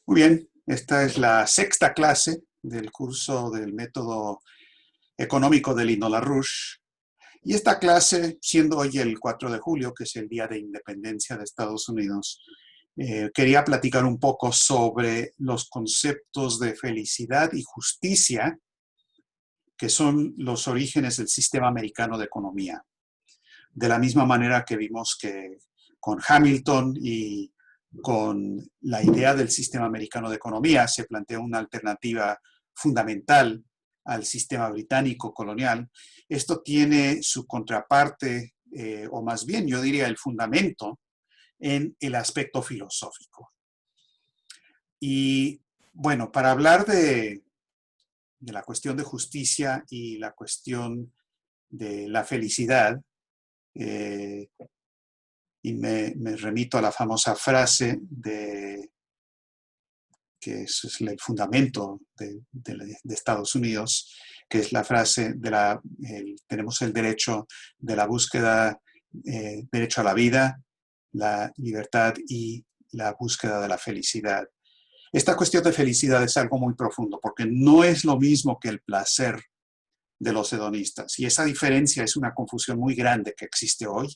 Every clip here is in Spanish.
Muy bien, esta es la sexta clase del curso del método económico de Lino LaRouche. Y esta clase, siendo hoy el 4 de julio, que es el Día de Independencia de Estados Unidos, quería platicar un poco sobre los conceptos de felicidad y justicia, que son los orígenes del sistema americano de economía. De la misma manera que vimos que con Hamilton y con la idea del sistema americano de economía se plantea una alternativa fundamental al sistema británico colonial. Esto tiene su contraparte, o más bien yo diría el fundamento, en el aspecto filosófico. Y bueno, para hablar de la cuestión de justicia y la cuestión de la felicidad, eh, y me remito a la famosa frase que es el fundamento de Estados Unidos, que es la frase tenemos el derecho de la búsqueda, derecho a la vida, la libertad y la búsqueda de la felicidad. Esta cuestión de felicidad es algo muy profundo, porque no es lo mismo que el placer de los hedonistas. Y esa diferencia es una confusión muy grande que existe hoy,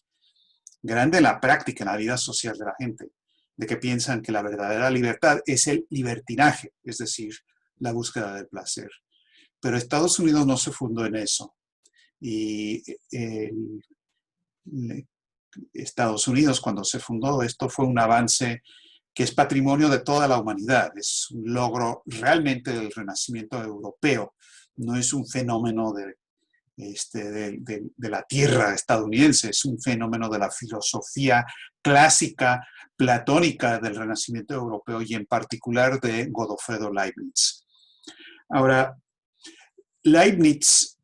grande en la práctica, en la vida social de la gente, de que piensan que la verdadera libertad es el libertinaje, es decir, la búsqueda del placer. Pero Estados Unidos no se fundó en eso. Y Estados Unidos, cuando se fundó, esto fue un avance que es patrimonio de toda la humanidad, es un logro realmente del renacimiento europeo, no es un fenómeno de la tierra estadounidense, es un fenómeno de la filosofía clásica platónica del Renacimiento europeo y en particular de Godofredo Leibniz. Ahora, Leibniz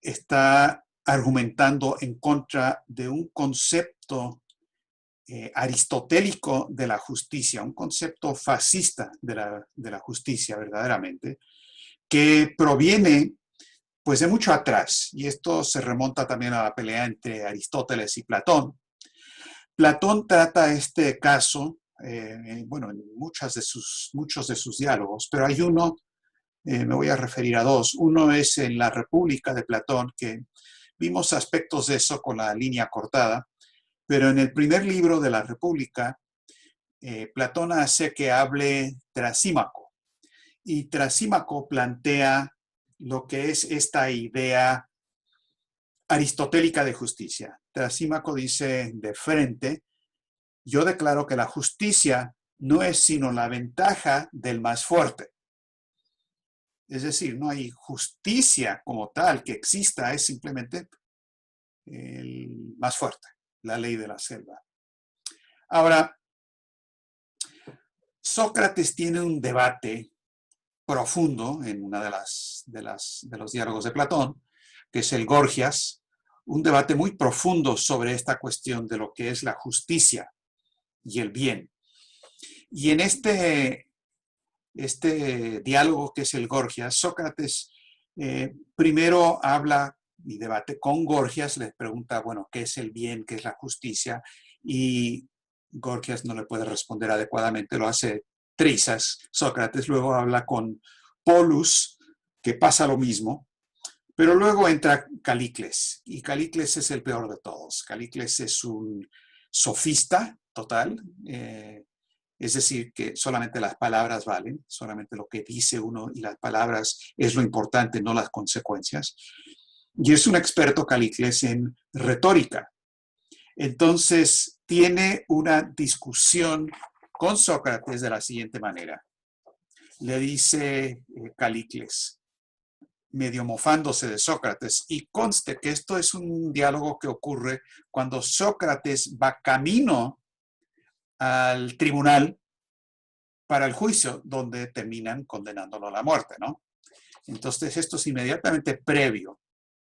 está argumentando en contra de un concepto aristotélico de la justicia, un concepto fascista de la justicia verdaderamente, que proviene pues de mucho atrás, y esto se remonta también a la pelea entre Aristóteles y Platón. Platón trata este caso, bueno, en muchos de sus diálogos, pero hay uno, me voy a referir a dos. Uno es en la República de Platón, que vimos aspectos de eso con la línea cortada, pero en el primer libro de la República, Platón hace que hable Trasímaco, y Trasímaco plantea lo que es esta idea aristotélica de justicia. Trasímaco dice de frente: yo declaro que la justicia no es sino la ventaja del más fuerte. Es decir, no hay justicia como tal que exista, es simplemente el más fuerte, la ley de la selva. Ahora, Sócrates tiene un debate profundo en una de los diálogos de Platón, que es el Gorgias, un debate muy profundo sobre esta cuestión de lo que es la justicia y el bien. Y en este diálogo que es el Gorgias, Sócrates primero habla y debate con Gorgias, le pregunta, bueno, ¿qué es el bien, qué es la justicia? Y Gorgias no le puede responder adecuadamente, lo hace trizas. Sócrates luego habla con Polus, que pasa lo mismo, pero luego entra Calicles, y Calicles es el peor de todos. Calicles es un sofista total, es decir, que solamente las palabras valen, solamente lo que dice uno y las palabras es lo importante, no las consecuencias. Y es un experto Calicles en retórica. Entonces, tiene una discusión con Sócrates de la siguiente manera. Le dice Calicles, medio mofándose de Sócrates, y conste que esto es un diálogo que ocurre cuando Sócrates va camino al tribunal para el juicio, donde terminan condenándolo a la muerte, ¿no? Entonces, esto es inmediatamente previo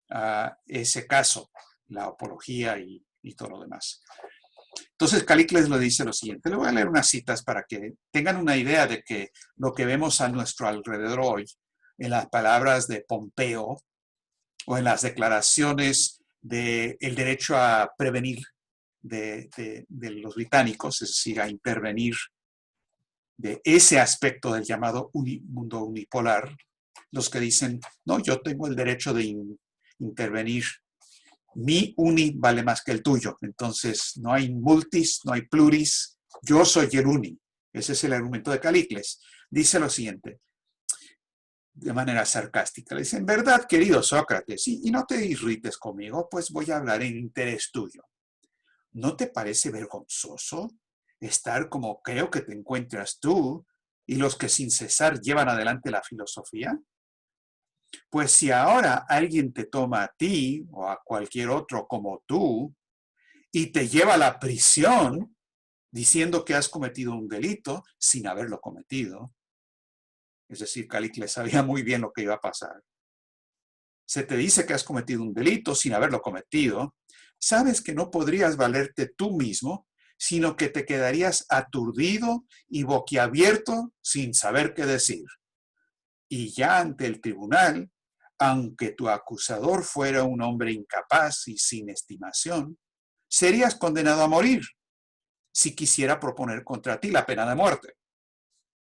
a ese caso, la apología y todo lo demás. Entonces, Calicles le dice lo siguiente. Le voy a leer unas citas para que tengan una idea de que lo que vemos a nuestro alrededor hoy, en las palabras de Pompeo o en las declaraciones del derecho a prevenir de los británicos, es decir, a intervenir de ese aspecto del llamado mundo unipolar, los que dicen, no, yo tengo el derecho de intervenir. Mi uni vale más que el tuyo. Entonces, no hay multis, no hay pluris. Yo soy el uni. Ese es el argumento de Calícles. Dice lo siguiente, de manera sarcástica. Le dice, en verdad, querido Sócrates, y no te irrites conmigo, pues voy a hablar en interés tuyo. ¿No te parece vergonzoso estar como creo que te encuentras tú y los que sin cesar llevan adelante la filosofía? Pues si ahora alguien te toma a ti o a cualquier otro como tú y te lleva a la prisión diciendo que has cometido un delito sin haberlo cometido, es decir, Calícles sabía muy bien lo que iba a pasar. Se te dice que has cometido un delito sin haberlo cometido, sabes que no podrías valerte tú mismo, sino que te quedarías aturdido y boquiabierto sin saber qué decir. Y ya ante el tribunal, aunque tu acusador fuera un hombre incapaz y sin estimación, serías condenado a morir si quisiera proponer contra ti la pena de muerte.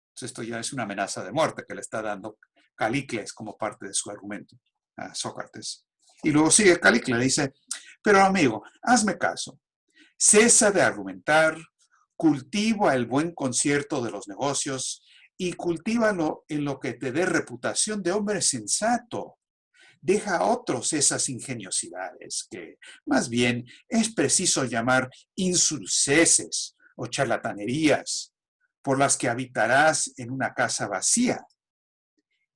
Entonces, esto ya es una amenaza de muerte que le está dando Calícles como parte de su argumento a Sócrates. Y luego sigue Calícles, dice, pero amigo, hazme caso, cesa de argumentar, cultiva el buen concierto de los negocios y cultívalo en lo que te dé reputación de hombre sensato. Deja a otros esas ingeniosidades que, más bien, es preciso llamar insulceses o charlatanerías, por las que habitarás en una casa vacía.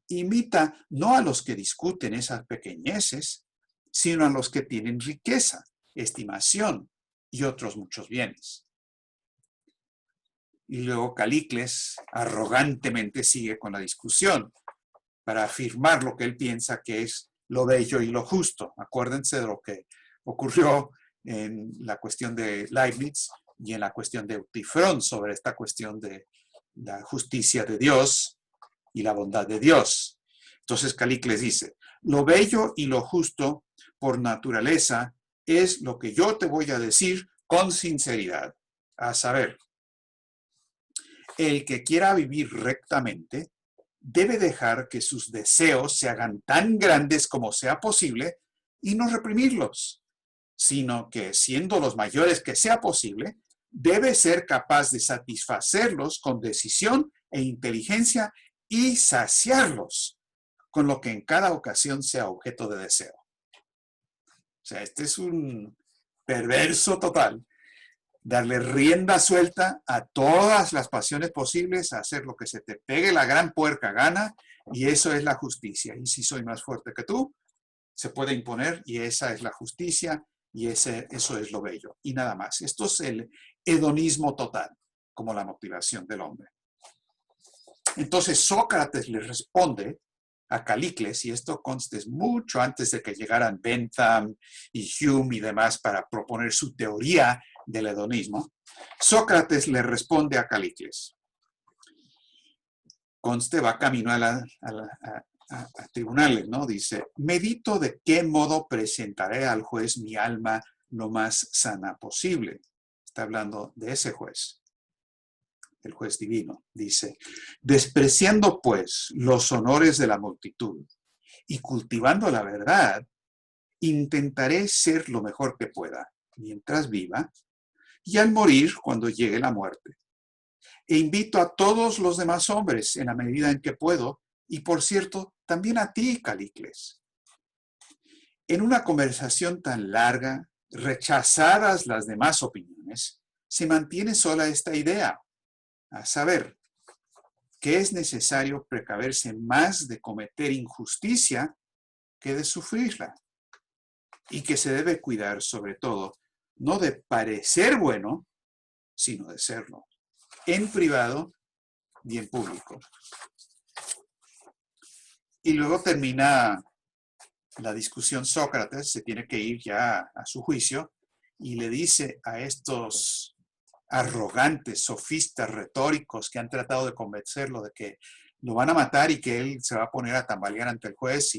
Imita no a los que discuten esas pequeñeces, sino a los que tienen riqueza, estimación y otros muchos bienes. Y luego Calícles arrogantemente sigue con la discusión para afirmar lo que él piensa que es lo bello y lo justo. Acuérdense de lo que ocurrió en la cuestión de Leibniz y en la cuestión de Eutifrón sobre esta cuestión de la justicia de Dios y la bondad de Dios. Entonces Calícles dice, lo bello y lo justo por naturaleza es lo que yo te voy a decir con sinceridad. A saber, el que quiera vivir rectamente debe dejar que sus deseos se hagan tan grandes como sea posible y no reprimirlos, sino que, siendo los mayores que sea posible, debe ser capaz de satisfacerlos con decisión e inteligencia y saciarlos con lo que en cada ocasión sea objeto de deseo. O sea, este es un perverso total. Darle rienda suelta a todas las pasiones posibles, a hacer lo que se te pegue la gran puerca gana, y eso es la justicia. Y si soy más fuerte que tú, se puede imponer, y esa es la justicia, y eso es lo bello, y nada más. Esto es el hedonismo total, como la motivación del hombre. Entonces Sócrates le responde a Calícles, y esto consta mucho antes de que llegaran Bentham y Hume y demás para proponer su teoría del hedonismo. Sócrates le responde a Calícles. Conste va camino a tribunales, ¿no? Dice, medito de qué modo presentaré al juez mi alma lo más sana posible. Está hablando de ese juez, el juez divino. Dice, despreciando pues los honores de la multitud y cultivando la verdad, intentaré ser lo mejor que pueda mientras viva y al morir cuando llegue la muerte. E invito a todos los demás hombres en la medida en que puedo, y por cierto, también a ti, Calícles. En una conversación tan larga, rechazadas las demás opiniones, se mantiene sola esta idea, a saber, que es necesario precaverse más de cometer injusticia que de sufrirla, y que se debe cuidar sobre todo no de parecer bueno, sino de serlo, en privado y en público. Y luego termina la discusión Sócrates, se tiene que ir ya a su juicio, y le dice a estos arrogantes, sofistas, retóricos que han tratado de convencerlo de que lo van a matar y que él se va a poner a tambalear ante el juez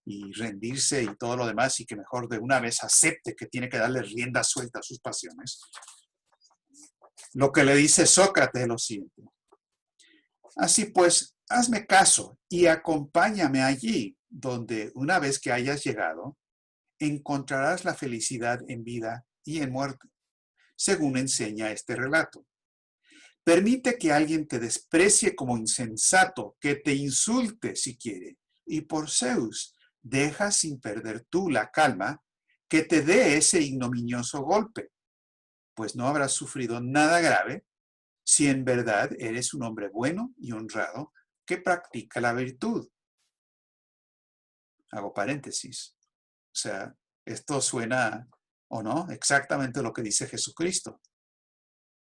y rendirse y todo lo demás, y que mejor de una vez acepte que tiene que darle rienda suelta a sus pasiones. Lo que le dice Sócrates es lo siguiente. Así pues, hazme caso y acompáñame allí, donde una vez que hayas llegado, encontrarás la felicidad en vida y en muerte, según enseña este relato. Permite que alguien te desprecie como insensato, que te insulte si quiere, y por Zeus, deja sin perder tú la calma, que te dé ese ignominioso golpe, pues no habrás sufrido nada grave si en verdad eres un hombre bueno y honrado que practica la virtud. Hago paréntesis. O sea, esto suena, ¿o no? Exactamente lo que dice Jesucristo,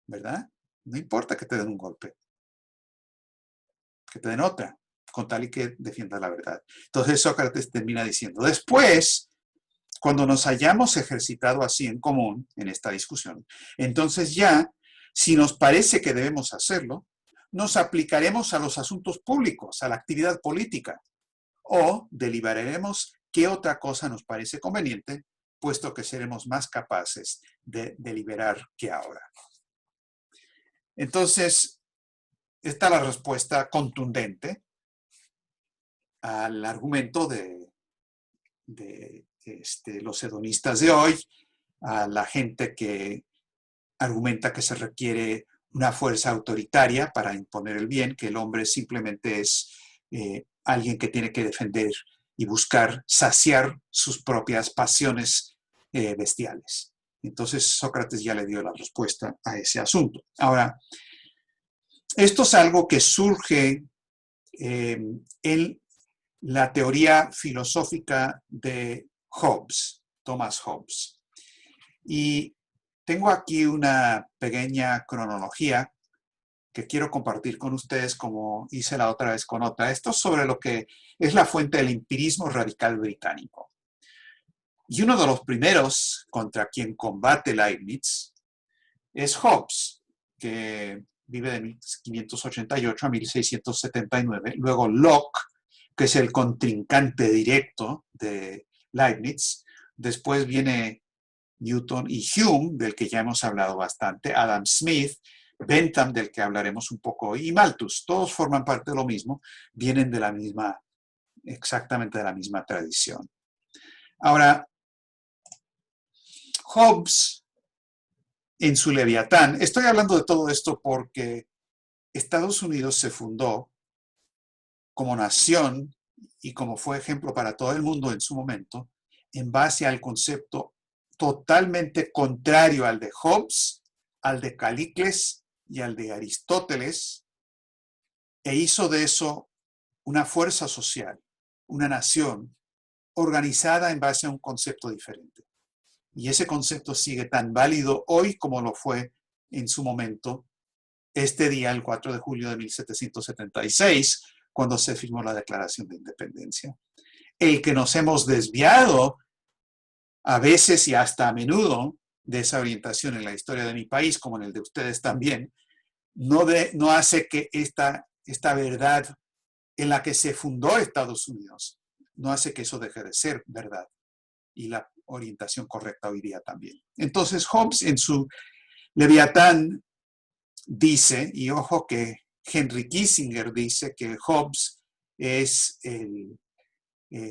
¿verdad? No importa que te den un golpe, que te den otra, con tal y que defiendas la verdad. Entonces Sócrates termina diciendo, después, cuando nos hayamos ejercitado así en común en esta discusión, entonces ya, si nos parece que debemos hacerlo, nos aplicaremos a los asuntos públicos, a la actividad política, o deliberaremos qué otra cosa nos parece conveniente, puesto que seremos más capaces de deliberar que ahora. Entonces, esta es la respuesta contundente al argumento de los hedonistas de hoy, a la gente que argumenta que se requiere una fuerza autoritaria para imponer el bien, que el hombre simplemente es alguien que tiene que defender y buscar saciar sus propias pasiones bestiales. Entonces Sócrates ya le dio la respuesta a ese asunto. Ahora, esto es algo que surge en la teoría filosófica de Hobbes, Thomas Hobbes. Y tengo aquí una pequeña cronología que quiero compartir con ustedes como hice la otra vez con otra. Esto es sobre lo que es la fuente del empirismo radical británico. Y uno de los primeros contra quien combate Leibniz es Hobbes, que vive de 1588 a 1679. Luego Locke, que es el contrincante directo de Leibniz. Después viene Newton y Hume, del que ya hemos hablado bastante, Adam Smith, Bentham, del que hablaremos un poco, y Malthus. Todos forman parte de lo mismo, vienen de la misma, exactamente de la misma tradición. Ahora, Hobbes, en su Leviatán, estoy hablando de todo esto porque Estados Unidos se fundó como nación y como fue ejemplo para todo el mundo en su momento, en base al concepto totalmente contrario al de Hobbes, al de Calicles y al de Aristóteles, e hizo de eso una fuerza social, una nación organizada en base a un concepto diferente. Y ese concepto sigue tan válido hoy como lo fue en su momento, este día, el 4 de julio de 1776, cuando se firmó la Declaración de Independencia. El que nos hemos desviado a veces y hasta a menudo de esa orientación en la historia de mi país, como en el de ustedes también, no hace que esta verdad en la que se fundó Estados Unidos, no hace que eso deje de ser verdad y la orientación correcta hoy día también. Entonces Hobbes en su Leviatán dice, y ojo que Henry Kissinger dice que Hobbes es el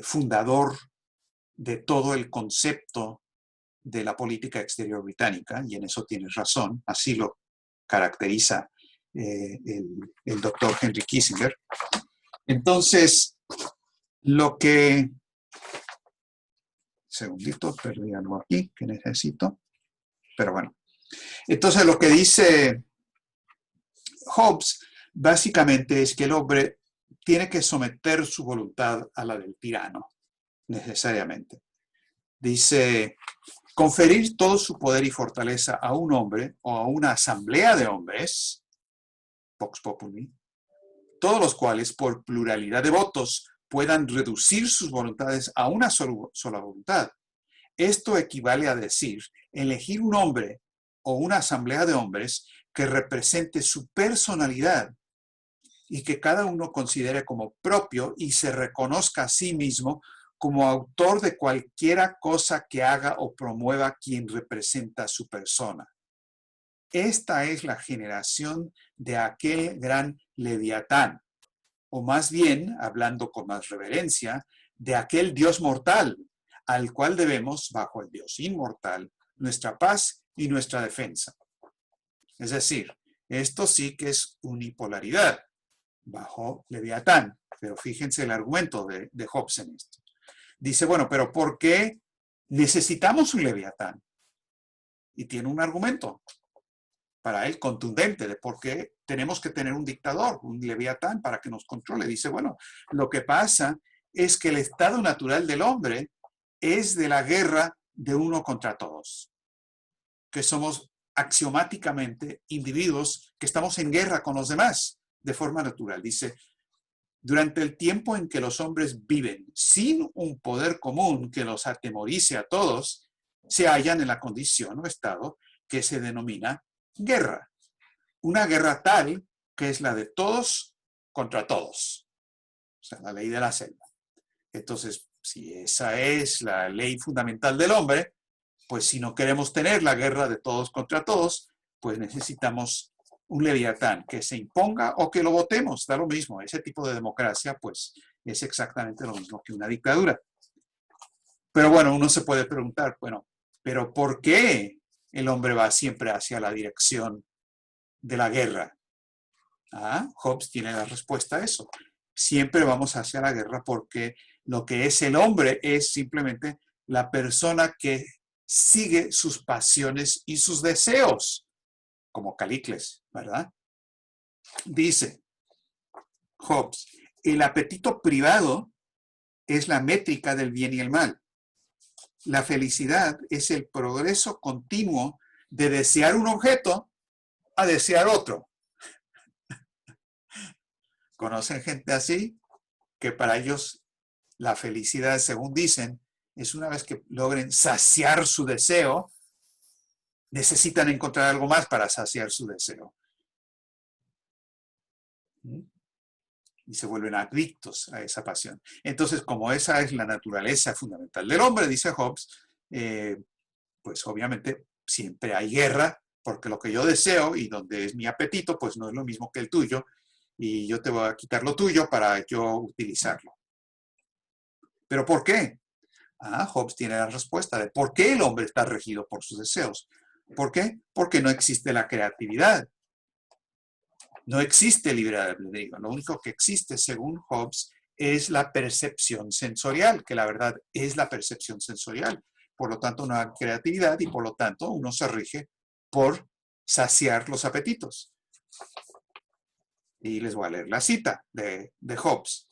fundador de todo el concepto de la política exterior británica, y en eso tienes razón, así lo caracteriza el doctor Henry Kissinger. Entonces, lo que... Segundito, perdí algo aquí que necesito. Pero bueno. Entonces, lo que dice Hobbes básicamente es que el hombre tiene que someter su voluntad a la del tirano, necesariamente. Dice, conferir todo su poder y fortaleza a un hombre o a una asamblea de hombres, vox populi, todos los cuales por pluralidad de votos puedan reducir sus voluntades a una sola voluntad. Esto equivale a decir, elegir un hombre o una asamblea de hombres que represente su personalidad y que cada uno considere como propio y se reconozca a sí mismo como autor de cualquiera cosa que haga o promueva quien representa su persona. esta es la generación de aquel gran Leviatán, o más bien, hablando con más reverencia, de aquel Dios mortal, al cual debemos, bajo el Dios inmortal, nuestra paz y nuestra defensa. Es decir, esto sí que es unipolaridad, bajo Leviatán. Pero fíjense el argumento de Hobbes en esto. Dice, bueno, pero ¿por qué necesitamos un Leviatán? Y tiene un argumento para él contundente de por qué tenemos que tener un dictador, un Leviatán, para que nos controle. Dice, bueno, lo que pasa es que el estado natural del hombre es de la guerra de uno contra todos, que somos axiomáticamente individuos que estamos en guerra con los demás de forma natural. Dice, durante el tiempo en que los hombres viven sin un poder común que los atemorice a todos, se hallan en la condición o estado que se denomina guerra. Una guerra tal que es la de todos contra todos. O sea, la ley de la selva. Entonces, si esa es la ley fundamental del hombre, pues si no queremos tener la guerra de todos contra todos, pues necesitamos un Leviatán que se imponga o que lo votemos, da lo mismo. Ese tipo de democracia, pues, es exactamente lo mismo que una dictadura. Pero bueno, uno se puede preguntar, bueno, ¿pero por qué el hombre va siempre hacia la dirección de la guerra? Hobbes tiene la respuesta a eso. Siempre vamos hacia la guerra porque lo que es el hombre es simplemente la persona que sigue sus pasiones y sus deseos, como Calicles, ¿verdad? Dice Hobbes, el apetito privado es la métrica del bien y el mal. La felicidad es el progreso continuo de desear un objeto a desear otro. ¿Conocen gente así? Que para ellos la felicidad, según dicen, es una vez que logren saciar su deseo, necesitan encontrar algo más para saciar su deseo. Y se vuelven adictos a esa pasión. Entonces, como esa es la naturaleza fundamental del hombre, dice Hobbes, pues obviamente siempre hay guerra, porque lo que yo deseo y donde es mi apetito, pues no es lo mismo que el tuyo, y yo te voy a quitar lo tuyo para yo utilizarlo. ¿Pero por qué? Hobbes tiene la respuesta de por qué el hombre está regido por sus deseos. ¿Por qué? Porque no existe la creatividad. No existe libre albedrío. Lo único que existe, según Hobbes, es la percepción sensorial, que la verdad es la percepción sensorial. Por lo tanto, no hay creatividad y por lo tanto uno se rige por saciar los apetitos. Y les voy a leer la cita de Hobbes.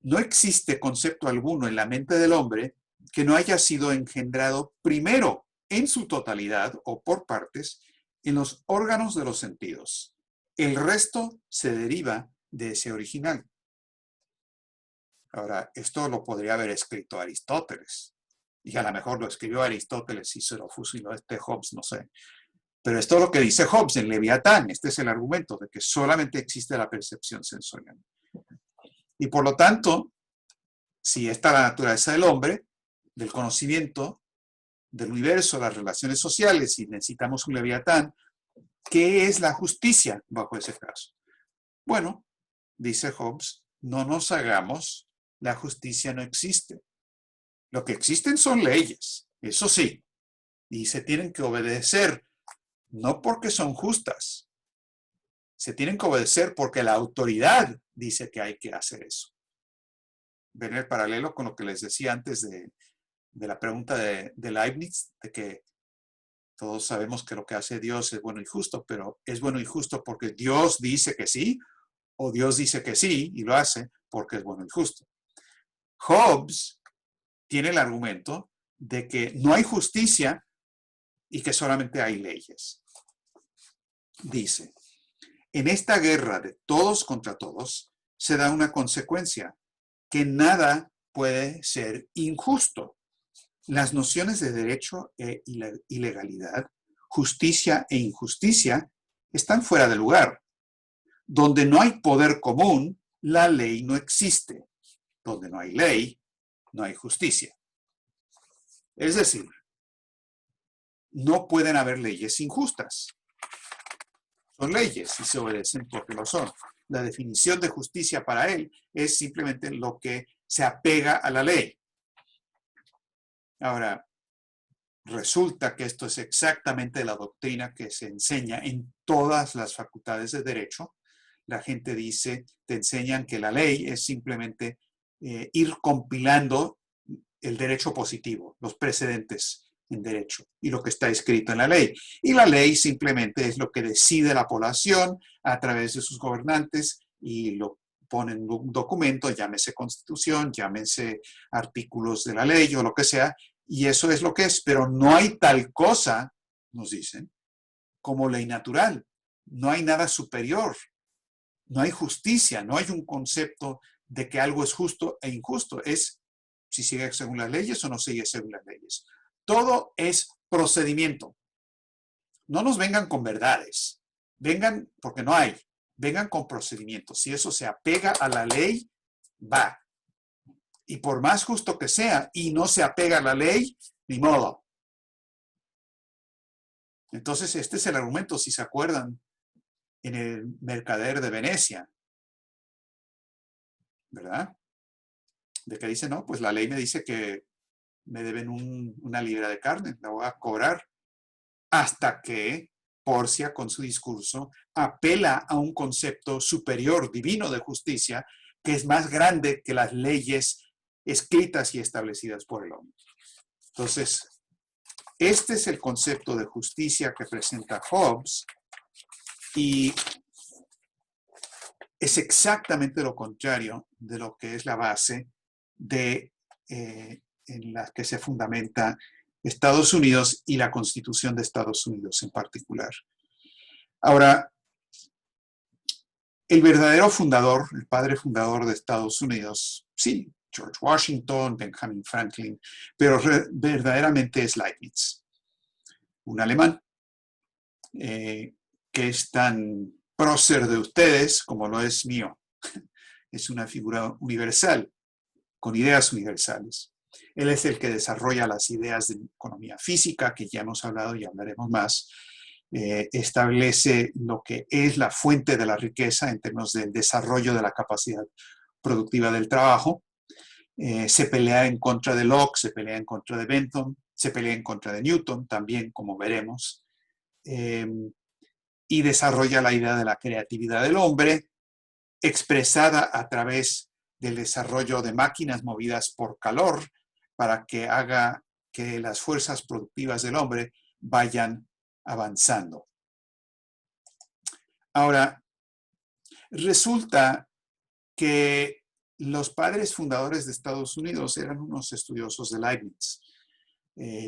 No existe concepto alguno en la mente del hombre que no haya sido engendrado primero en su totalidad o por partes en los órganos de los sentidos. El resto se deriva de ese original. Ahora, esto lo podría haber escrito Aristóteles. Y a lo mejor lo escribió Aristóteles y se lo fusiló Hobbes, no sé. Pero esto es lo que dice Hobbes en Leviatán. Este es el argumento de que solamente existe la percepción sensorial. Y por lo tanto, si esta es la naturaleza del hombre, del conocimiento, del universo, las relaciones sociales, y necesitamos un Leviatán, ¿qué es la justicia bajo ese caso? Bueno, dice Hobbes, no nos hagamos, la justicia no existe. Lo que existen son leyes, eso sí, y se tienen que obedecer, no porque son justas, se tienen que obedecer porque la autoridad dice que hay que hacer eso. Ven el paralelo con lo que les decía antes de la pregunta de Leibniz, de que todos sabemos que lo que hace Dios es bueno y justo, pero es bueno y justo porque Dios dice que sí, o Dios dice que sí y lo hace porque es bueno y justo. Hobbes tiene el argumento de que no hay justicia y que solamente hay leyes. Dice, en esta guerra de todos contra todos se da una consecuencia, que nada puede ser injusto. Las nociones de derecho e ilegalidad, justicia e injusticia están fuera de lugar. Donde no hay poder común, la ley no existe. Donde no hay ley, no hay justicia. Es decir, no pueden haber leyes injustas. son leyes y se obedecen porque lo son. La definición de justicia para él es simplemente lo que se apega a la ley. Ahora, resulta que esto es exactamente la doctrina que se enseña en todas las facultades de derecho. La gente dice, te enseñan que la ley es simplemente ir compilando el derecho positivo, los precedentes en derecho y lo que está escrito en la ley. Y la ley simplemente es lo que decide la población a través de sus gobernantes y lo ponen en un documento, llámese constitución, llámese artículos de la ley o lo que sea, y eso es lo que es. Pero no hay tal cosa, nos dicen, como ley natural. No hay nada superior. No hay justicia, no hay un concepto de que algo es justo e injusto. Es si sigue según las leyes o no sigue según las leyes. Todo es procedimiento. No nos vengan con verdades. Vengan, porque no hay, vengan con procedimientos. Si eso se apega a la ley, va. Y por más justo que sea y no se apega a la ley, ni modo. Entonces, este es el argumento, si se acuerdan, en el Mercader de Venecia, ¿verdad? De que dice, no, pues la ley me dice que me deben una libra de carne, la voy a cobrar, hasta que Porcia, con su discurso, apela a un concepto superior, divino de justicia, que es más grande que las leyes escritas y establecidas por el hombre. Entonces, este es el concepto de justicia que presenta Hobbes y es exactamente lo contrario de lo que es la base de, en la que se fundamenta Estados Unidos y la Constitución de Estados Unidos en particular. Ahora, el verdadero fundador, el padre fundador de Estados Unidos, sí, George Washington, Benjamin Franklin, pero verdaderamente es Leibniz, un alemán que es tan prócer de ustedes como lo es mío. Es una figura universal, con ideas universales. Él es el que desarrolla las ideas de economía física, que ya hemos hablado y hablaremos más. Establece lo que es la fuente de la riqueza en términos del desarrollo de la capacidad productiva del trabajo. Se pelea en contra de Locke, se pelea en contra de Bentham, se pelea en contra de Newton también, como veremos. Y desarrolla la idea de la creatividad del hombre, expresada a través del desarrollo de máquinas movidas por calor para que haga que las fuerzas productivas del hombre vayan avanzando. Ahora, resulta que los padres fundadores de Estados Unidos eran unos estudiosos de Leibniz.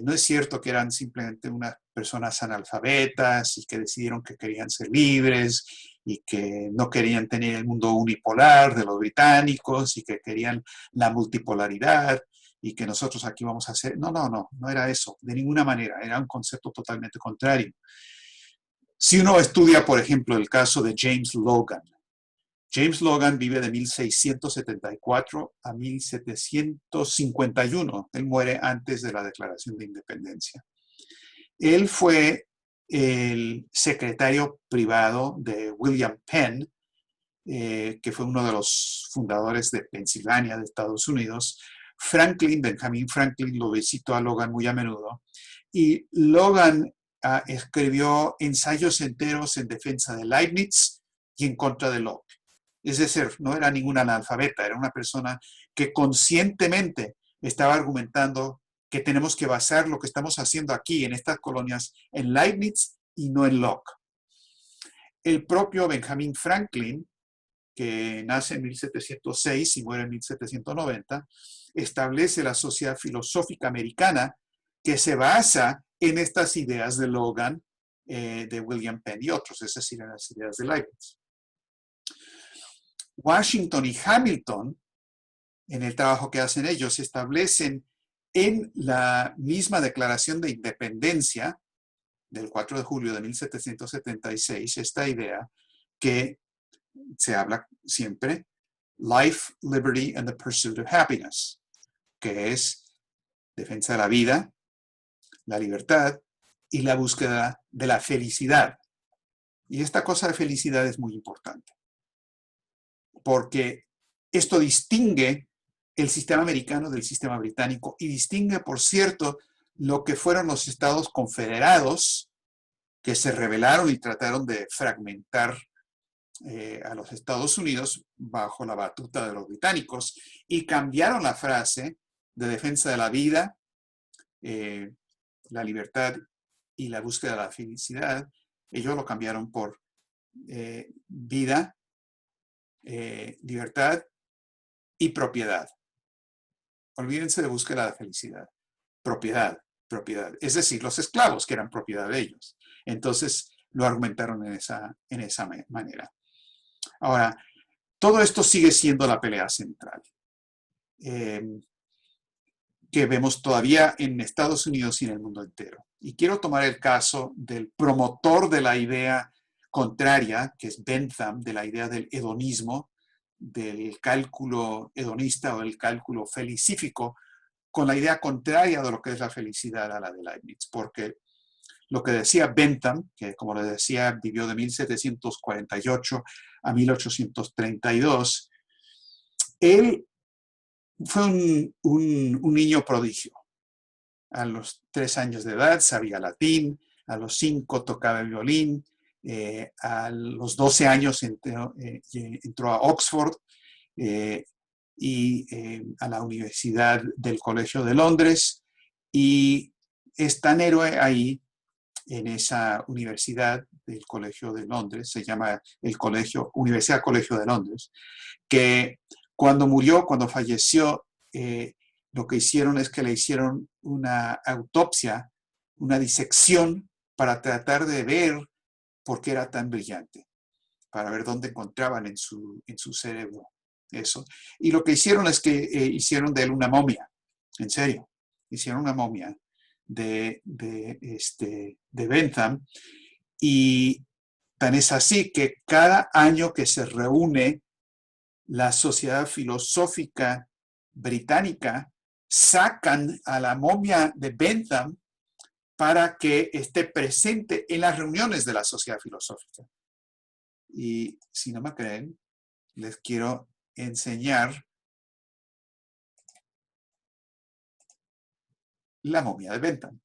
No es cierto que eran simplemente unas personas analfabetas y que decidieron que querían ser libres y que no querían tener el mundo unipolar de los británicos y que querían la multipolaridad y que nosotros aquí vamos a hacer... No era eso, de ninguna manera, era un concepto totalmente contrario. Si uno estudia, por ejemplo, el caso de James Logan, James Logan vive de 1674 a 1751. Él muere antes de la Declaración de Independencia. Él fue el secretario privado de William Penn, que fue uno de los fundadores de Pensilvania, de Estados Unidos. Benjamin Franklin, lo visitó a Logan muy a menudo. Y Logan escribió ensayos enteros en defensa de Leibniz y en contra de Locke. Es decir, no era ningún analfabeta, era una persona que conscientemente estaba argumentando que tenemos que basar lo que estamos haciendo aquí en estas colonias en Leibniz y no en Locke. El propio Benjamin Franklin, que nace en 1706 y muere en 1790, establece la Sociedad Filosófica Americana que se basa en estas ideas de Logan, de William Penn y otros, es decir, en las ideas de Leibniz. Washington y Hamilton, en el trabajo que hacen ellos, establecen en la misma Declaración de Independencia del 4 de julio de 1776 esta idea que se habla siempre, life, liberty and the pursuit of happiness, que es defensa de la vida, la libertad y la búsqueda de la felicidad. Y esta cosa de felicidad es muy importante, porque esto distingue el sistema americano del sistema británico y distingue, por cierto, lo que fueron los estados confederados que se rebelaron y trataron de fragmentar a los Estados Unidos bajo la batuta de los británicos y cambiaron la frase de defensa de la vida, la libertad y la búsqueda de la felicidad. Ellos lo cambiaron por vida, libertad y propiedad. Olvídense de búsqueda de la felicidad. Propiedad, propiedad. Es decir, los esclavos que eran propiedad de ellos. Entonces lo argumentaron en esa manera. Ahora, todo esto sigue siendo la pelea central, que vemos todavía en Estados Unidos y en el mundo entero. Y quiero tomar el caso del promotor de la idea contraria, que es Bentham, de la idea del hedonismo, del cálculo hedonista o el cálculo felicífico, con la idea contraria de lo que es la felicidad a la de Leibniz, porque lo que decía Bentham, que como les decía, vivió de 1748 a 1832, él fue un niño prodigio. A los 3 años de edad sabía latín, a los 5 tocaba el violín, a los 12 años entró a Oxford y a la Universidad del Colegio de Londres, y es tan héroe ahí en esa universidad del Colegio de Londres, se llama Universidad Colegio de Londres, que cuando murió, cuando falleció, lo que hicieron es que le hicieron una autopsia, una disección para tratar de ver por qué era tan brillante, para ver dónde encontraban en su cerebro eso. Y lo que hicieron es que hicieron de él una momia, en serio, hicieron una momia de Bentham, y tan es así que cada año que se reúne la Sociedad Filosófica Británica, sacan a la momia de Bentham para que esté presente en las reuniones de la Sociedad Filosófica. Y si no me creen, les quiero enseñar la momia de Bentham.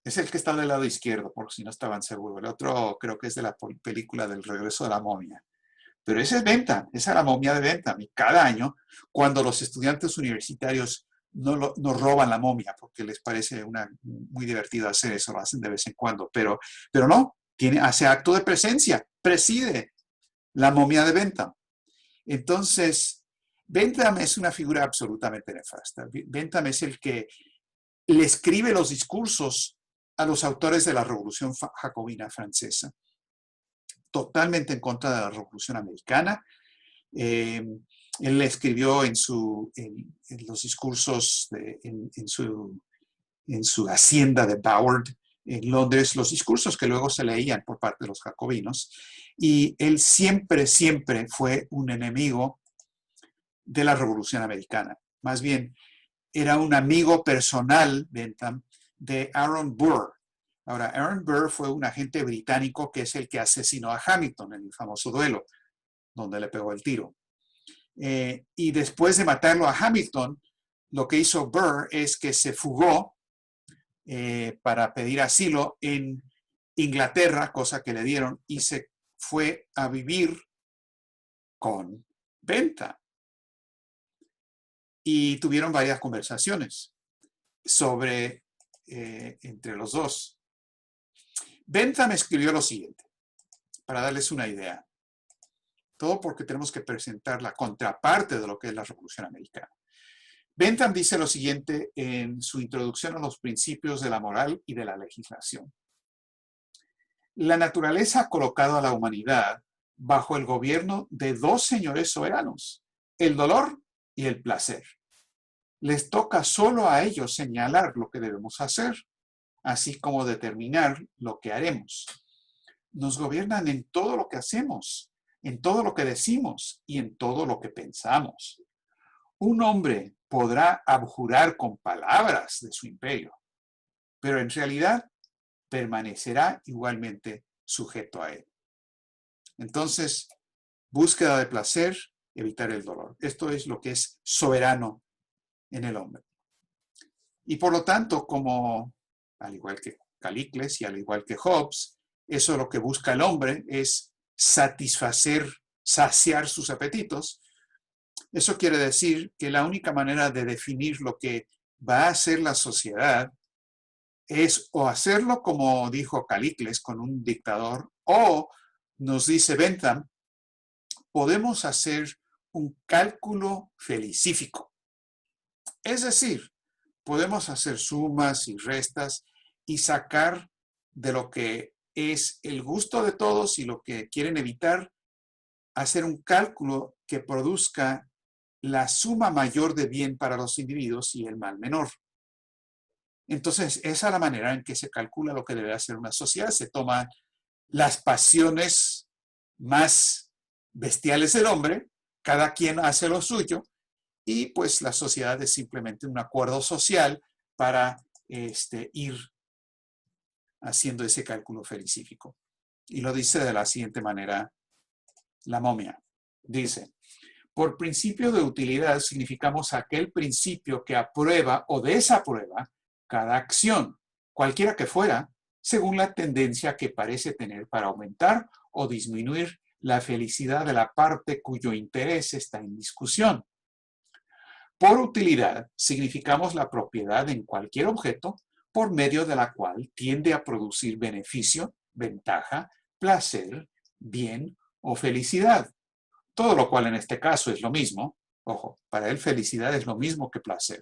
Es el que está del lado izquierdo, por si no estaban seguros. El otro creo que es de la película del regreso de la momia. Pero ese es Bentham, esa es la momia de Bentham. Y cada año, cuando los estudiantes universitarios no roban la momia, porque les parece muy divertido hacer eso, lo hacen de vez en cuando, pero no, hace acto de presencia, preside la momia de Bentham. Entonces, Bentham es una figura absolutamente nefasta. Bentham es el que le escribe los discursos a los autores de la Revolución Jacobina Francesa, totalmente en contra de la Revolución Americana. Él le escribió en los discursos, en su hacienda de Boward, en Londres, los discursos que luego se leían por parte de los jacobinos, y él siempre, siempre fue un enemigo de la Revolución Americana. Más bien, era un amigo personal, Bentham, de Aaron Burr. Ahora, Aaron Burr fue un agente británico que es el que asesinó a Hamilton en el famoso duelo, donde le pegó el tiro. Y después de matarlo a Hamilton, lo que hizo Burr es que se fugó para pedir asilo en Inglaterra, cosa que le dieron, y se fue a vivir con Bentham. Y tuvieron varias conversaciones sobre entre los dos. Bentham escribió lo siguiente, para darles una idea. Todo porque tenemos que presentar la contraparte de lo que es la Revolución Americana. Bentham dice lo siguiente en su introducción a los principios de la moral y de la legislación. La naturaleza ha colocado a la humanidad bajo el gobierno de 2 señores soberanos, el dolor y el placer. Les toca solo a ellos señalar lo que debemos hacer, así como determinar lo que haremos. Nos gobiernan en todo lo que hacemos, en todo lo que decimos y en todo lo que pensamos. Un hombre podrá abjurar con palabras de su imperio, pero en realidad permanecerá igualmente sujeto a él. Entonces, búsqueda de placer, evitar el dolor. Esto es lo que es soberano en el hombre. Y por lo tanto, como al igual que Calicles y al igual que Hobbes, eso es lo que busca el hombre, es saciar sus apetitos. Eso quiere decir que la única manera de definir lo que va a hacer la sociedad es o hacerlo como dijo Calicles con un dictador, o nos dice Bentham, podemos hacer un cálculo felicífico. Es decir, podemos hacer sumas y restas y sacar de lo que es el gusto de todos y lo que quieren evitar, hacer un cálculo que produzca la suma mayor de bien para los individuos y el mal menor. Entonces, esa es la manera en que se calcula lo que debe hacer una sociedad. Se toman las pasiones más bestiales del hombre, cada quien hace lo suyo, y pues la sociedad es simplemente un acuerdo social para ir haciendo ese cálculo felicífico. Y lo dice de la siguiente manera la momia. Dice, por principio de utilidad significamos aquel principio que aprueba o desaprueba cada acción, cualquiera que fuera, según la tendencia que parece tener para aumentar o disminuir la felicidad de la parte cuyo interés está en discusión. Por utilidad significamos la propiedad en cualquier objeto por medio de la cual tiende a producir beneficio, ventaja, placer, bien o felicidad. Todo lo cual en este caso es lo mismo. Ojo, para él felicidad es lo mismo que placer.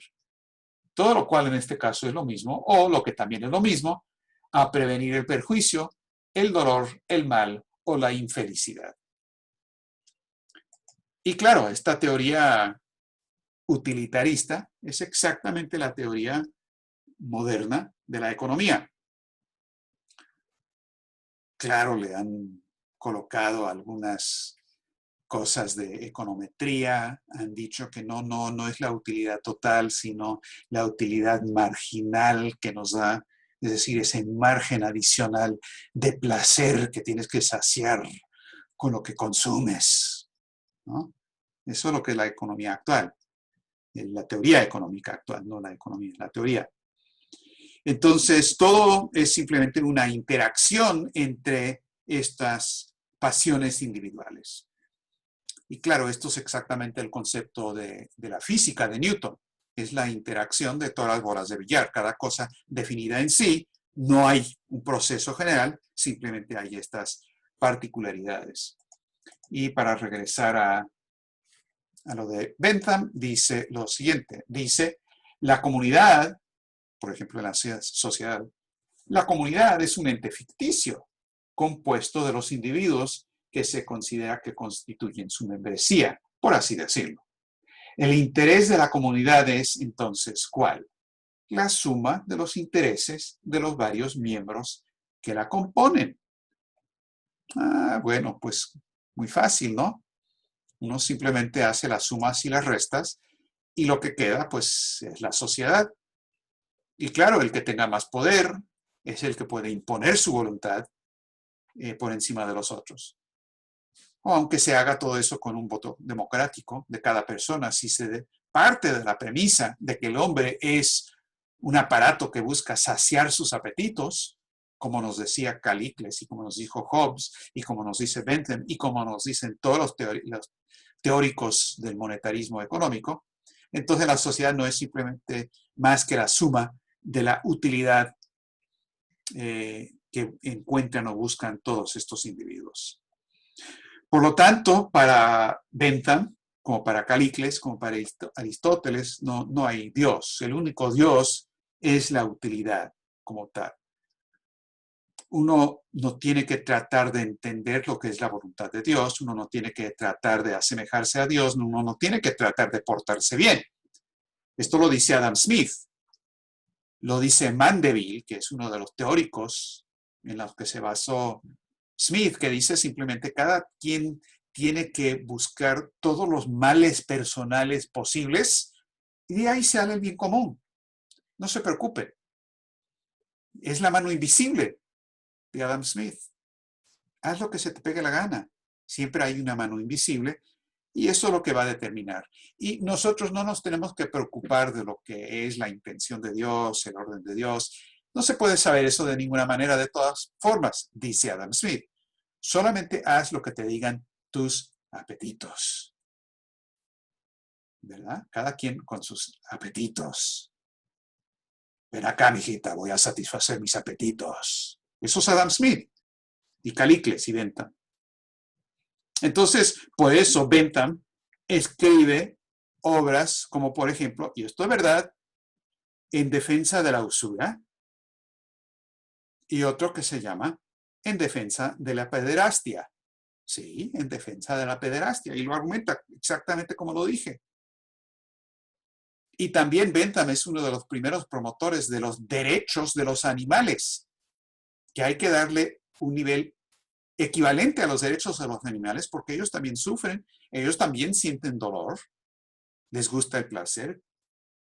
Todo lo cual en este caso es lo mismo, o lo que también es lo mismo, a prevenir el perjuicio, el dolor, el mal o la infelicidad. Y claro, esta teoría utilitarista es exactamente la teoría moderna de la economía. Claro, le han colocado algunas cosas de econometría, han dicho que no es la utilidad total, sino la utilidad marginal que nos da, es decir, ese margen adicional de placer que tienes que saciar con lo que consumes, ¿no? Eso es lo que es la economía actual, la teoría económica actual, no la economía, la teoría. Entonces, todo es simplemente una interacción entre estas pasiones individuales. Y claro, esto es exactamente el concepto de la física de Newton. Es la interacción de todas las bolas de billar. Cada cosa definida en sí, no hay un proceso general, simplemente hay estas particularidades. Y para regresar a lo de Bentham, dice lo siguiente. Dice, la comunidad, por ejemplo, en la sociedad, la comunidad es un ente ficticio, compuesto de los individuos que se considera que constituyen su membresía, por así decirlo. El interés de la comunidad es, entonces, ¿cuál? La suma de los intereses de los varios miembros que la componen. Bueno, pues muy fácil, ¿no? Uno simplemente hace las sumas y las restas y lo que queda, pues, es la sociedad. Y claro, el que tenga más poder es el que puede imponer su voluntad por encima de los otros. O aunque se haga todo eso con un voto democrático de cada persona, si se parte de la premisa de que el hombre es un aparato que busca saciar sus apetitos, como nos decía Calicles y como nos dijo Hobbes y como nos dice Bentham y como nos dicen todos los teóricos del monetarismo económico, entonces la sociedad no es simplemente más que la suma de la utilidad que encuentran o buscan todos estos individuos. Por lo tanto, para Bentham, como para Calicles, como para Aristóteles, no hay Dios. El único Dios es la utilidad como tal. Uno no tiene que tratar de entender lo que es la voluntad de Dios, uno no tiene que tratar de asemejarse a Dios, uno no tiene que tratar de portarse bien. Esto lo dice Adam Smith, lo dice Mandeville, que es uno de los teóricos en los que se basó Smith, que dice simplemente cada quien tiene que buscar todos los males personales posibles y de ahí sale el bien común. No se preocupe. Es la mano invisible de Adam Smith. haz lo que se te pegue la gana. Siempre hay una mano invisible y eso es lo que va a determinar. Y nosotros no nos tenemos que preocupar de lo que es la intención de Dios, el orden de Dios. No se puede saber eso de ninguna manera, de todas formas, dice Adam Smith. Solamente haz lo que te digan tus apetitos. ¿Verdad? Cada quien con sus apetitos. Ven acá, mijita, voy a satisfacer mis apetitos. Eso es Adam Smith y Calicles y Bentham. Entonces, por eso Bentham escribe obras como, por ejemplo, y esto es verdad, En defensa de la usura, y otro que se llama En defensa de la pederastia. Sí, en defensa de la pederastia, y lo argumenta exactamente como lo dije. Y también Bentham es uno de los primeros promotores de los derechos de los animales, que hay que darle un nivel equivalente a los derechos de los animales, porque ellos también sufren, ellos también sienten dolor, les gusta el placer.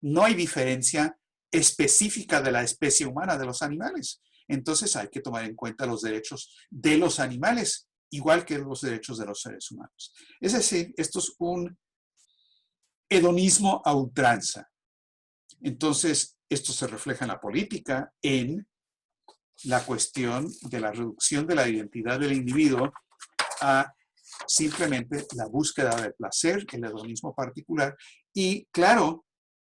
No hay diferencia específica de la especie humana de los animales. Entonces hay que tomar en cuenta los derechos de los animales, igual que los derechos de los seres humanos. Es decir, esto es un hedonismo a ultranza. Entonces, esto se refleja en la política, en la cuestión de la reducción de la identidad del individuo a simplemente la búsqueda del placer, el hedonismo particular. Y claro,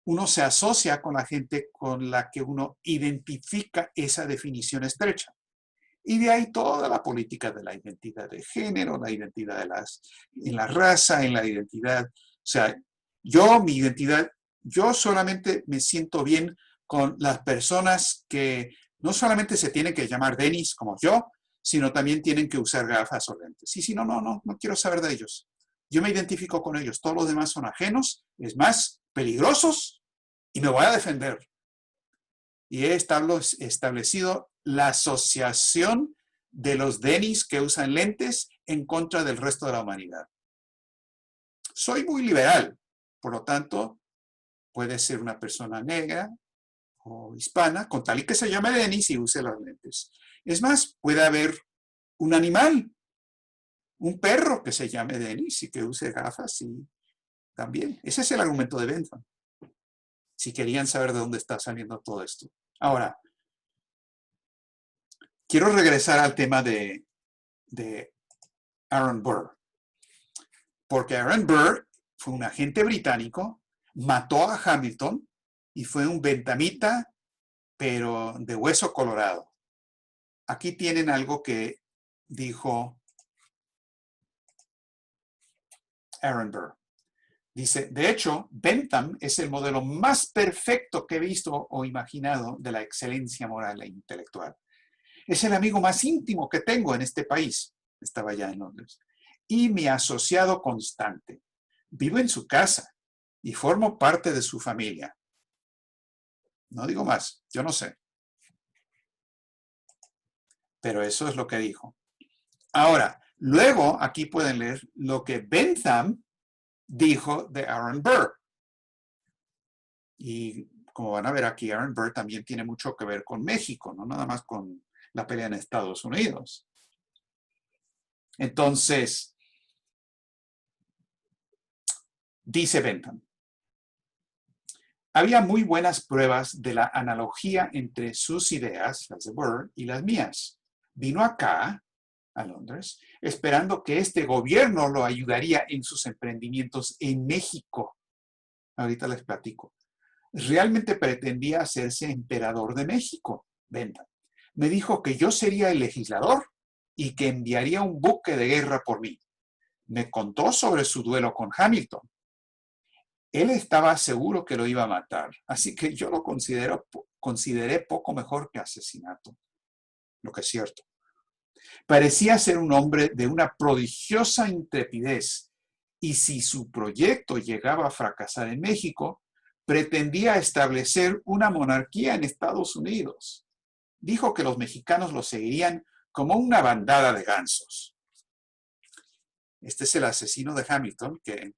uno se asocia con la gente con la que uno identifica esa definición estrecha. Y de ahí toda la política de la identidad de género, la identidad en la raza, en la identidad. O sea, mi identidad, yo solamente me siento bien con las personas que no solamente se tienen que llamar Denis como yo, sino también tienen que usar gafas o lentes. Y si no quiero saber de ellos. Yo me identifico con ellos. Todos los demás son ajenos, es más, peligrosos, y me voy a defender. Y he establecido la asociación de los Denis que usan lentes en contra del resto de la humanidad. Soy muy liberal, por lo tanto, puede ser una persona negra o hispana, con tal y que se llame Denis y use las lentes. Es más, puede haber un animal, un perro que se llame Denis y que use gafas y también. Ese es el argumento de Bentham. Si querían saber de dónde está saliendo todo esto. Ahora, quiero regresar al tema de Aaron Burr. Porque Aaron Burr fue un agente británico, mató a Hamilton y fue un benthamita, pero de hueso colorado. Aquí tienen algo que dijo Aaron Burr. Dice, de hecho, Bentham es el modelo más perfecto que he visto o imaginado de la excelencia moral e intelectual. Es el amigo más íntimo que tengo en este país. Estaba ya en Londres. Y mi asociado constante. Vivo en su casa y formo parte de su familia. No digo más, yo no sé. Pero eso es lo que dijo. Ahora, luego aquí pueden leer lo que Bentham dijo de Aaron Burr. Y como van a ver aquí, Aaron Burr también tiene mucho que ver con México, no nada más con la pelea en Estados Unidos. Entonces, dice Bentham, había muy buenas pruebas de la analogía entre sus ideas, las de Burr, y las mías. Vino acá, a Londres, esperando que este gobierno lo ayudaría en sus emprendimientos en México. Ahorita les platico. Realmente pretendía hacerse emperador de México. Bentham. Me dijo que yo sería el legislador y que enviaría un buque de guerra por mí. Me contó sobre su duelo con Hamilton. Él estaba seguro que lo iba a matar, así que yo lo consideré poco mejor que asesinato, lo que es cierto. Parecía ser un hombre de una prodigiosa intrepidez y si su proyecto llegaba a fracasar en México, pretendía establecer una monarquía en Estados Unidos. Dijo que los mexicanos lo seguirían como una bandada de gansos. Este es el asesino de Hamilton, que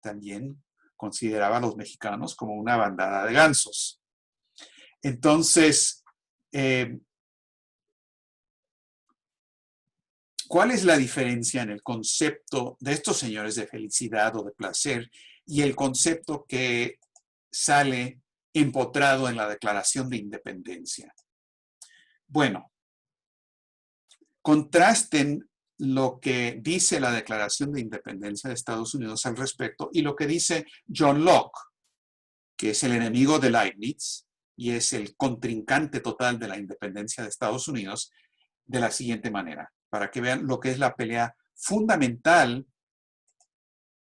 también consideraba a los mexicanos como una bandada de gansos. Entonces, ¿Cuál es la diferencia en el concepto de estos señores de felicidad o de placer y el concepto que sale empotrado en la Declaración de Independencia? Bueno, contrasten lo que dice la Declaración de Independencia de Estados Unidos al respecto y lo que dice John Locke, que es el enemigo de Leibniz y es el contrincante total de la independencia de Estados Unidos, de la siguiente manera, para que vean lo que es la pelea fundamental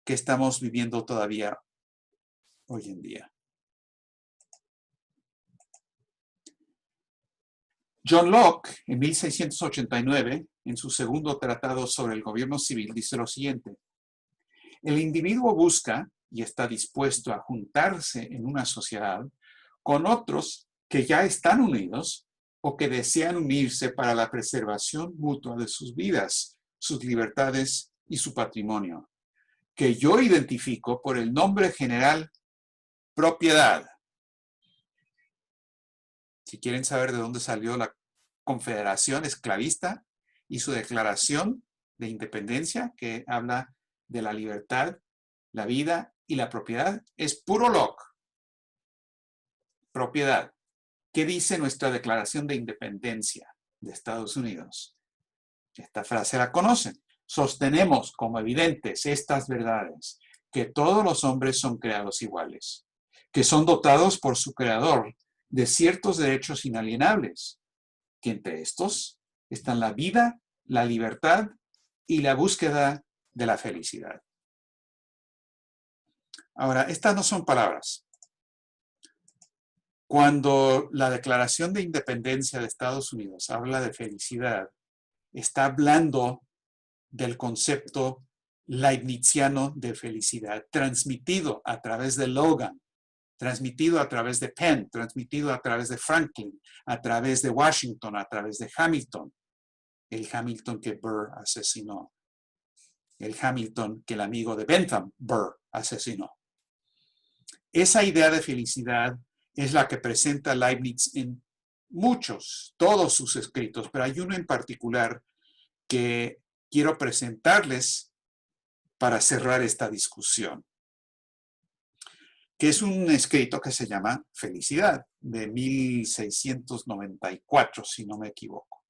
que estamos viviendo todavía hoy en día. John Locke, en 1689, en su segundo tratado sobre el gobierno civil, dice lo siguiente: el individuo busca y está dispuesto a juntarse en una sociedad con otros que ya están unidos o que desean unirse para la preservación mutua de sus vidas, sus libertades y su patrimonio, que yo identifico por el nombre general propiedad. Si quieren saber de dónde salió la Confederación Esclavista y su declaración de independencia, que habla de la libertad, la vida y la propiedad, es puro Locke. Propiedad. ¿Qué dice nuestra Declaración de Independencia de Estados Unidos? Esta frase la conocen. Sostenemos como evidentes estas verdades, que todos los hombres son creados iguales, que son dotados por su creador de ciertos derechos inalienables, que entre estos están la vida, la libertad y la búsqueda de la felicidad. Ahora, estas no son palabras. Cuando la Declaración de Independencia de Estados Unidos habla de felicidad, está hablando del concepto leibniziano de felicidad, transmitido a través de Logan, transmitido a través de Penn, transmitido a través de Franklin, a través de Washington, a través de Hamilton, el Hamilton que Burr asesinó, el Hamilton que el amigo de Bentham, Burr, asesinó. Esa idea de felicidad es la que presenta Leibniz en todos sus escritos, pero hay uno en particular que quiero presentarles para cerrar esta discusión, que es un escrito que se llama Felicidad, de 1694, si no me equivoco.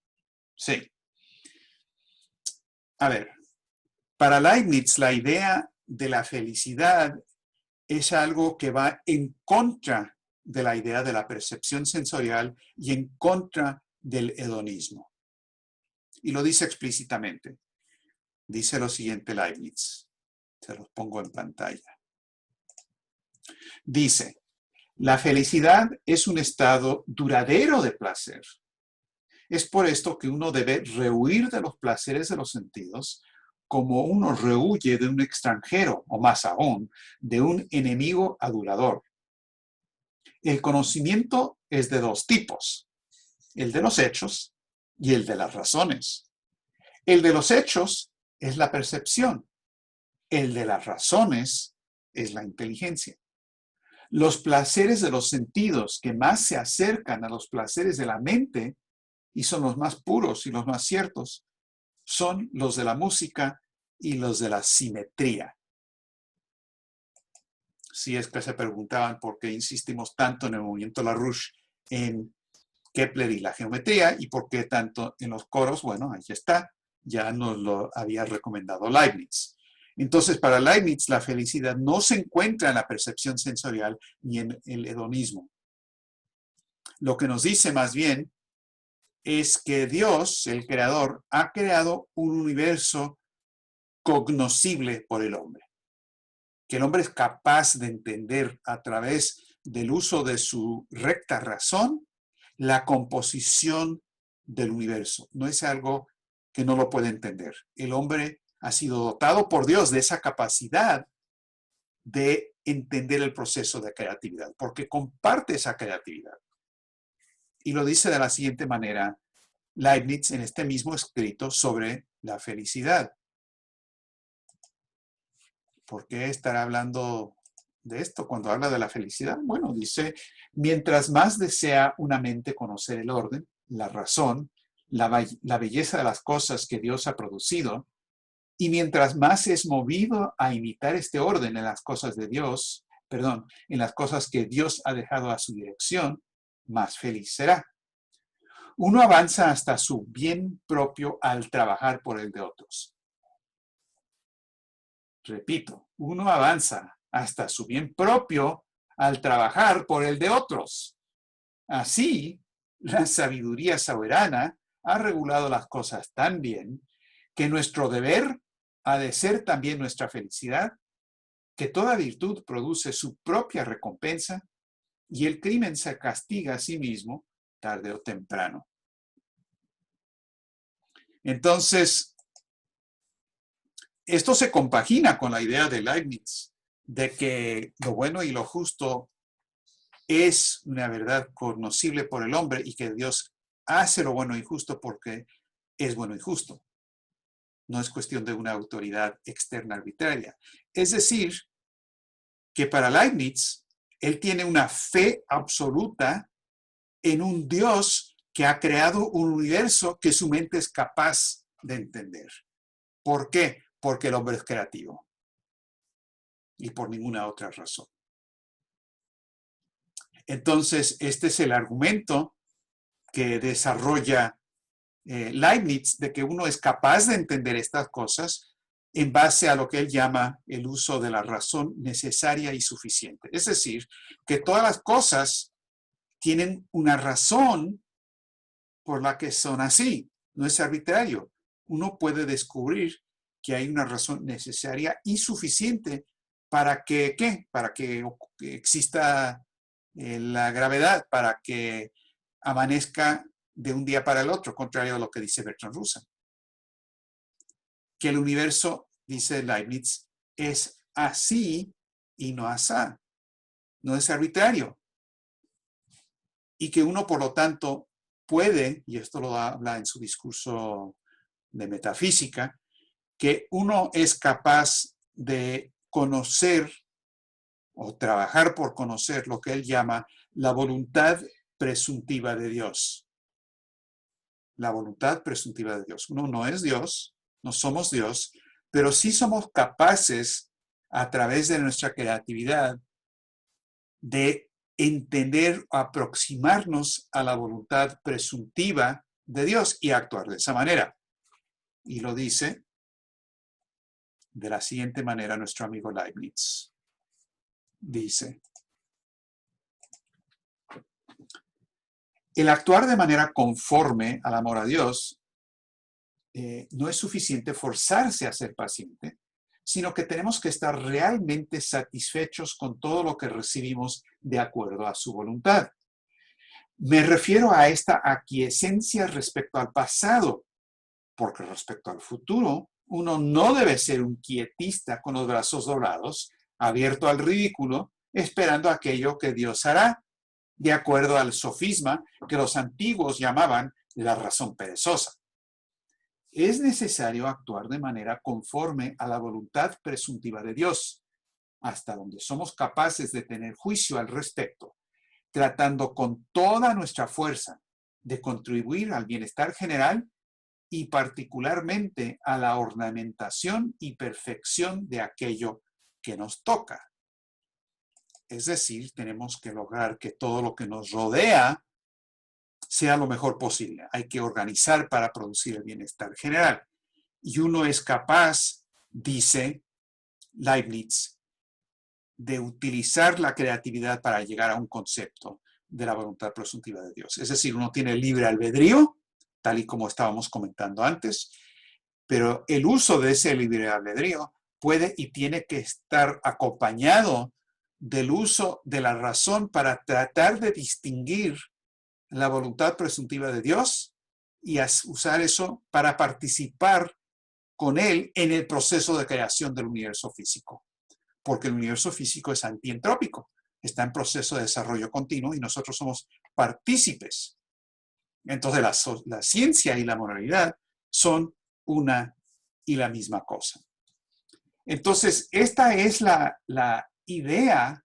Sí. A ver, para Leibniz la idea de la felicidad es algo que va en contra de la idea de la percepción sensorial y en contra del hedonismo. Y lo dice explícitamente. Dice lo siguiente Leibniz. Se los pongo en pantalla. Dice, la felicidad es un estado duradero de placer. Es por esto que uno debe rehuir de los placeres de los sentidos como uno rehuye de un extranjero, o más aún, de un enemigo adulador. El conocimiento es de dos tipos, el de los hechos y el de las razones. El de los hechos es la percepción, el de las razones es la inteligencia. Los placeres de los sentidos que más se acercan a los placeres de la mente y son los más puros y los más ciertos, son los de la música y los de la simetría. Si es que se preguntaban por qué insistimos tanto en el movimiento Larouche en Kepler y la geometría y por qué tanto en los coros, bueno, ahí está, ya nos lo había recomendado Leibniz. Entonces, para Leibniz, la felicidad no se encuentra en la percepción sensorial ni en el hedonismo. Lo que nos dice más bien es que Dios, el creador, ha creado un universo cognoscible por el hombre. Que el hombre es capaz de entender a través del uso de su recta razón la composición del universo. No es algo que no lo puede entender. El hombre ha sido dotado por Dios de esa capacidad de entender el proceso de creatividad, porque comparte esa creatividad. Y lo dice de la siguiente manera Leibniz en este mismo escrito sobre la felicidad. ¿Por qué estará hablando de esto cuando habla de la felicidad? Bueno, dice, mientras más desea una mente conocer el orden, la razón, la belleza de las cosas que Dios ha producido, y mientras más es movido a imitar este orden en las cosas de Dios, perdón, en las cosas que Dios ha dejado a su dirección, más feliz será. Uno avanza hasta su bien propio al trabajar por el de otros. Repito, uno avanza hasta su bien propio al trabajar por el de otros. Así, la sabiduría soberana ha regulado las cosas tan bien que nuestro deber ha de ser también nuestra felicidad, que toda virtud produce su propia recompensa y el crimen se castiga a sí mismo tarde o temprano. Entonces, esto se compagina con la idea de Leibniz de que lo bueno y lo justo es una verdad conocible por el hombre y que Dios hace lo bueno y justo porque es bueno y justo. No es cuestión de una autoridad externa arbitraria. Es decir, que para Leibniz, él tiene una fe absoluta en un Dios que ha creado un universo que su mente es capaz de entender. ¿Por qué? Porque el hombre es creativo. Y por ninguna otra razón. Entonces, este es el argumento que desarrolla Leibniz de que uno es capaz de entender estas cosas en base a lo que él llama el uso de la razón necesaria y suficiente. Es decir, que todas las cosas tienen una razón por la que son así. No es arbitrario. Uno puede descubrir que hay una razón necesaria y suficiente para que, ¿qué? Para que exista la gravedad, para que amanezca de un día para el otro, contrario a lo que dice Bertrand Russell. Que el universo, dice Leibniz, es así y no asá. No es arbitrario. Y que uno, por lo tanto, puede, y esto lo habla en su discurso de metafísica, que uno es capaz de conocer o trabajar por conocer lo que él llama la voluntad presuntiva de Dios. La voluntad presuntiva de Dios. Uno no es Dios, no somos Dios, pero sí somos capaces, a través de nuestra creatividad, de entender, aproximarnos a la voluntad presuntiva de Dios y actuar de esa manera. Y lo dice de la siguiente manera nuestro amigo Leibniz. Dice: el actuar de manera conforme al amor a Dios no es suficiente forzarse a ser paciente, sino que tenemos que estar realmente satisfechos con todo lo que recibimos de acuerdo a su voluntad. Me refiero a esta aquiescencia respecto al pasado, porque respecto al futuro, uno no debe ser un quietista con los brazos doblados, abierto al ridículo, esperando aquello que Dios hará, de acuerdo al sofisma que los antiguos llamaban la razón perezosa. Es necesario actuar de manera conforme a la voluntad presuntiva de Dios, hasta donde somos capaces de tener juicio al respecto, tratando con toda nuestra fuerza de contribuir al bienestar general y particularmente a la ornamentación y perfección de aquello que nos toca. Es decir, tenemos que lograr que todo lo que nos rodea sea lo mejor posible. Hay que organizar para producir el bienestar general. Y uno es capaz, dice Leibniz, de utilizar la creatividad para llegar a un concepto de la voluntad presuntiva de Dios. Es decir, uno tiene libre albedrío, tal y como estábamos comentando antes, pero el uso de ese libre albedrío puede y tiene que estar acompañado del uso de la razón para tratar de distinguir la voluntad presuntiva de Dios y usar eso para participar con él en el proceso de creación del universo físico. Porque el universo físico es antientrópico, está en proceso de desarrollo continuo y nosotros somos partícipes. Entonces la ciencia y la moralidad son una y la misma cosa. Entonces, esta es la idea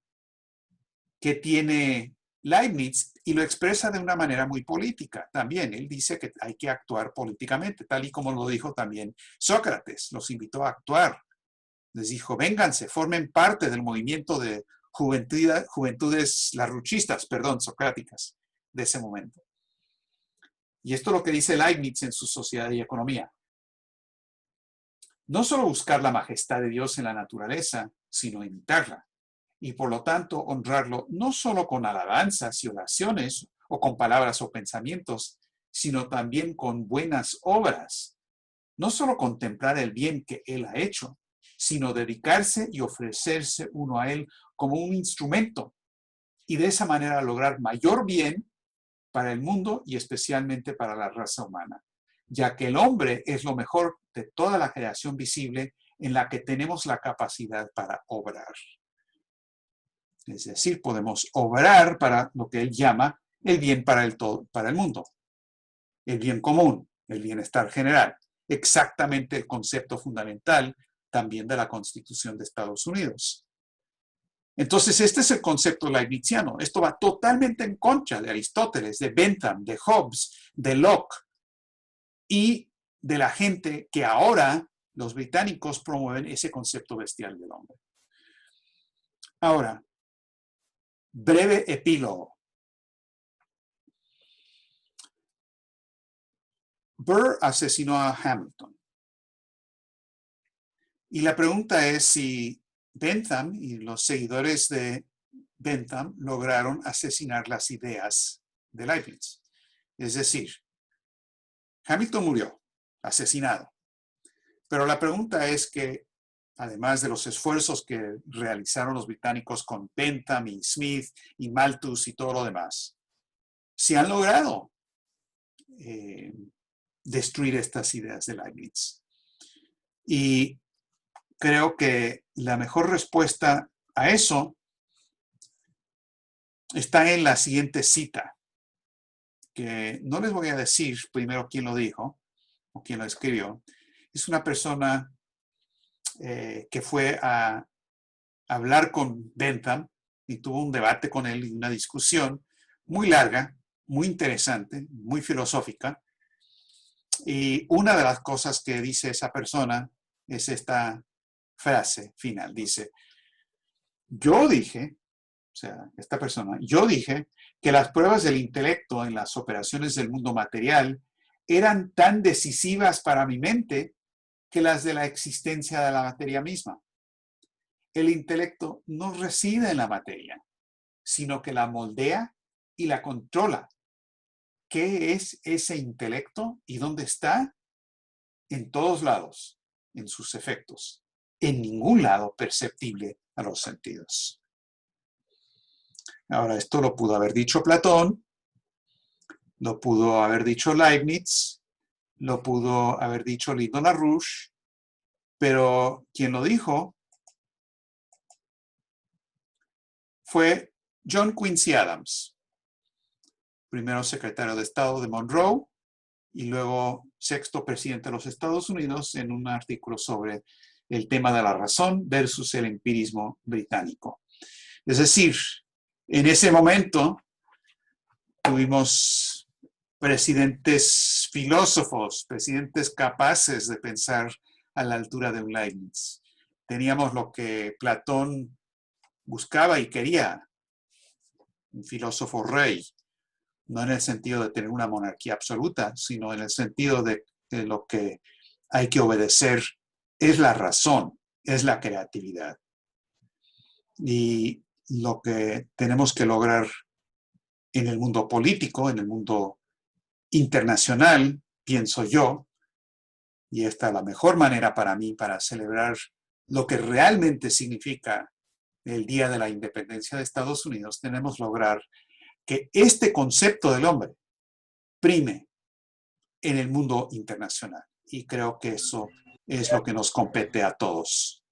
que tiene Leibniz Y lo expresa de una manera muy política también. Él dice que hay que actuar políticamente, tal y como lo dijo también Sócrates. Los invitó a actuar. Les dijo, vénganse, formen parte del movimiento de juventudes larruchistas, perdón, socráticas de ese momento. Y esto es lo que dice Leibniz en su Sociedad y Economía. No solo buscar la majestad de Dios en la naturaleza, sino imitarla. Y por lo tanto honrarlo no solo con alabanzas y oraciones o con palabras o pensamientos, sino también con buenas obras. No solo contemplar el bien que Él ha hecho, sino dedicarse y ofrecerse uno a Él como un instrumento y de esa manera lograr mayor bien para el mundo y especialmente para la raza humana, ya que el hombre es lo mejor de toda la creación visible en la que tenemos la capacidad para obrar. Es decir, podemos obrar para lo que él llama el bien para el mundo, el bien común, el bienestar general. Exactamente el concepto fundamental también de la Constitución de Estados Unidos. Entonces, este es el concepto leibniziano. Esto va totalmente en contra de Aristóteles, de Bentham, de Hobbes, de Locke y de la gente que ahora los británicos promueven ese concepto bestial del hombre. Ahora, breve epílogo. Burr asesinó a Hamilton. Y la pregunta es si Bentham y los seguidores de Bentham lograron asesinar las ideas de Leibniz. Es decir, Hamilton murió, asesinado. Pero la pregunta es que, además de los esfuerzos que realizaron los británicos con Bentham y Smith y Malthus y todo lo demás, si han logrado destruir estas ideas de Leibniz. Y creo que la mejor respuesta a eso está en la siguiente cita, que no les voy a decir primero quién lo dijo o quién lo escribió. Es una persona que fue a hablar con Bentham y tuvo un debate con él y una discusión muy larga, muy interesante, muy filosófica. Y una de las cosas que dice esa persona es esta frase final. Dice, yo dije, o sea, esta persona, yo dije que las pruebas del intelecto en las operaciones del mundo material eran tan decisivas para mi mente que las de la existencia de la materia misma. El intelecto no reside en la materia, sino que la moldea y la controla. ¿Qué es ese intelecto y dónde está? En todos lados, en sus efectos, en ningún lado perceptible a los sentidos. Ahora, esto lo pudo haber dicho Platón, lo pudo haber dicho Leibniz, lo pudo haber dicho Lino LaRouche, pero quien lo dijo fue John Quincy Adams, primero secretario de Estado de Monroe y luego sexto presidente de los Estados Unidos, en un artículo sobre el tema de la razón versus el empirismo británico. Es decir, en ese momento tuvimos presidentes filósofos, presidentes capaces de pensar a la altura de un Leibniz. Teníamos lo que Platón buscaba y quería, un filósofo rey, no en el sentido de tener una monarquía absoluta, sino en el sentido de que lo que hay que obedecer es la razón, es la creatividad. Y lo que tenemos que lograr en el mundo político, en el mundo internacional, pienso yo, y esta es la mejor manera para mí para celebrar lo que realmente significa el Día de la Independencia de Estados Unidos, tenemos que lograr que este concepto del hombre prime en el mundo internacional. Y creo que eso es lo que nos compete a todos.